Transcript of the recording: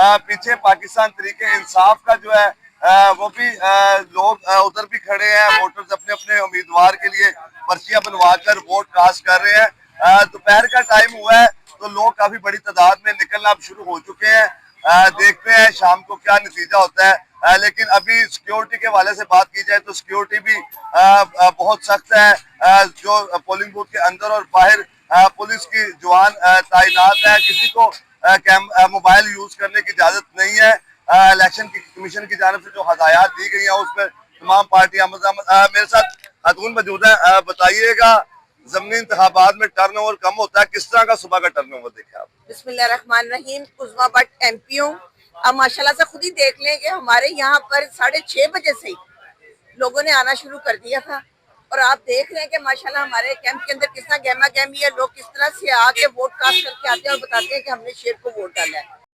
पीछे पाकिस्तान तरीके इंसाफ का जो है वो भी लोग उधर भी खड़े हैं। वोटर्स अपने अपने उम्मीदवार के लिए पर्चियां बनवाकर वोट कास्ट कर रहे हैं। दोपहर का टाइम हुआ है तो लोग काफी बड़ी तादाद में निकलना अब शुरू हो चुके हैं। देखते हैं शाम को क्या नतीजा होता है। लेकिन अभी सिक्योरिटी के हवाले से बात की जाए तो सिक्योरिटी भी बहुत सख्त है। जो पोलिंग बूथ के अंदर और बाहर पुलिस की जवान तैनात है। किसी को मोबाइल यूज करने की इजाजत नहीं है। इलेक्शन की कमीशन की जानब से जो हदायत दी गई है उसमें तमाम पार्टियां मेरे साथ खातून मौजूद है। बताइएगा ज़मीनी इंतखाबात में टर्न ओवर कम होता है, किस तरह का सुबह का टर्न ओवर देखे आप? बिस्मिल्लाहिर्रहमानिर्रहीम। उज़मा भट्ट एमपी हूँ। अब माशाल्लाह से खुद ही देख लें कि हमारे यहाँ पर 6:30 बजे से ही लोगों ने आना शुरू कर दिया था और आप देख रहे हैं कि माशाल्लाह हमारे कैंप के अंदर कितना गहमा गहमी है। लोग किस तरह से आके वोट कास्ट करके आते हैं और बताते हैं कि हमने शेर को वोट डाला है।